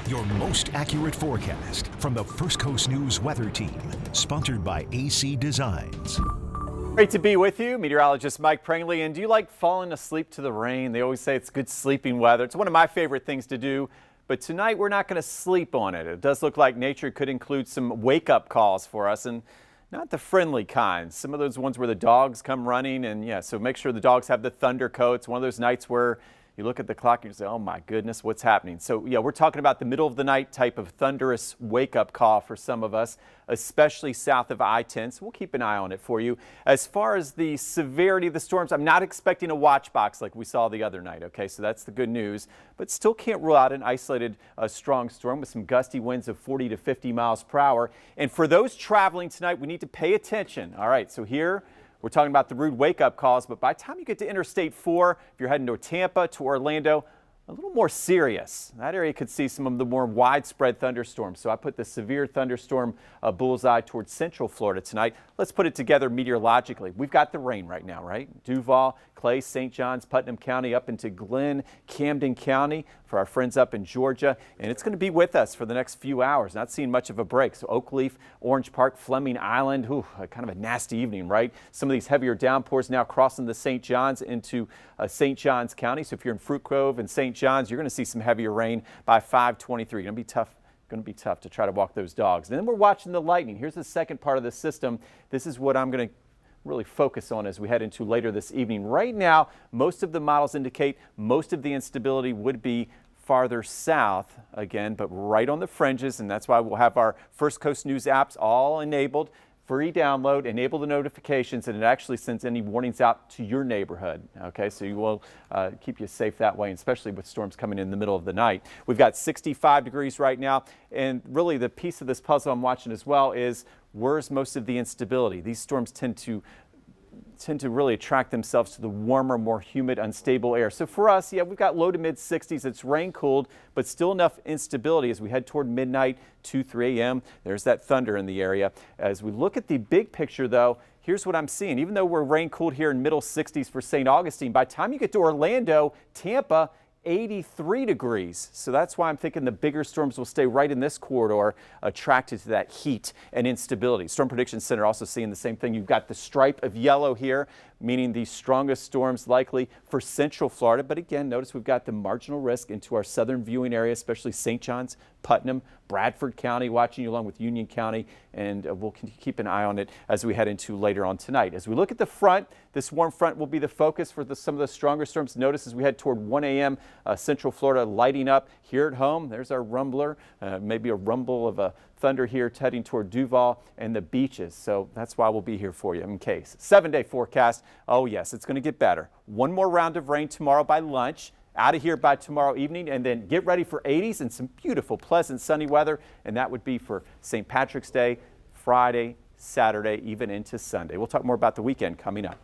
Your most accurate forecast from the First Coast News Weather Team, sponsored by AC Designs. Great to be with you, meteorologist Mike Prangley. And do you like falling asleep to the rain? They always say it's good sleeping weather. It's one of my favorite things to do. But tonight we're not going to sleep on it. It does look like nature could include some wake-up calls for us, and not the friendly kinds. Some of those ones where the dogs come running, and yeah, so make sure the dogs have the thunder coats. One of those nights where you look at the clock and you say, oh my goodness, what's happening? So yeah, we're talking about the middle of the night type of thunderous wake-up call for some of us, especially south of I-10. So we'll keep an eye on it for you. As far as the severity of the storms, I'm not expecting a watch box like we saw the other night. Okay, so that's the good news, but still can't rule out an isolated strong storm with some gusty winds of 40 to 50 miles per hour. And for those traveling tonight, we need to pay attention. All right, so here we're talking about the rude wake-up calls, but by the time you get to Interstate 4, if you're heading to Tampa, to Orlando, a little more serious. That area could see some of the more widespread thunderstorms. So I put the severe thunderstorm bullseye towards central Florida tonight. Let's put it together meteorologically. We've got the rain right now, right? Duval, Clay, St. Johns, Putnam County, up into Glenn, Camden County for our friends up in Georgia. And it's going to be with us for the next few hours. Not seeing much of a break. So Oakleaf, Orange Park, Fleming Island, kind of a nasty evening, right? Some of these heavier downpours now crossing the St. Johns into St. Johns County. So if you're in Fruit Grove and St. Johns, you're going to see some heavier rain by 5:23. Going to be tough to try to walk those dogs. And then we're watching the lightning. Here's the second part of the system. This is what I'm going to really focus on as we head into later this evening. Right now, most of the models indicate most of the instability would be farther south again, but right on the fringes, and that's why we'll have our First Coast News apps all enabled. Free download, enable the notifications, and it actually sends any warnings out to your neighborhood. Okay, so you will keep you safe that way, and especially with storms coming in the middle of the night. We've got 65 degrees right now, and really the piece of this puzzle I'm watching as well is where's most of the instability. These storms tend to really attract themselves to the warmer, more humid, unstable air. So for us, yeah, we've got low to mid 60s. It's rain cooled, but still enough instability as we head toward midnight, 2, 3 a.m. There's that thunder in the area. As we look at the big picture, though, here's what I'm seeing. Even though we're rain cooled here in middle 60s for St. Augustine, by the time you get to Orlando, Tampa, 83 degrees. So that's why I'm thinking the bigger storms will stay right in this corridor, attracted to that heat and instability. Storm Prediction Center also seeing the same thing. You've got the stripe of yellow here, meaning the strongest storms likely for central Florida. But again, notice we've got the marginal risk into our southern viewing area, especially St. Johns, Putnam, Bradford County, watching you along with Union County, and we'll keep an eye on it as we head into later on tonight. As we look at the front, this warm front will be the focus for some of the stronger storms. Notice as we head toward 1 a.m., central Florida lighting up. Here at home, there's our rumbler, maybe a rumble of a thunder here heading toward Duval and the beaches. So that's why we'll be here for you in case. 7-day forecast. Oh yes, it's going to get better. One more round of rain tomorrow by lunch. Out of here by tomorrow evening, and then get ready for 80s and some beautiful, pleasant, sunny weather. And that would be for St. Patrick's Day, Friday, Saturday, even into Sunday. We'll talk more about the weekend coming up.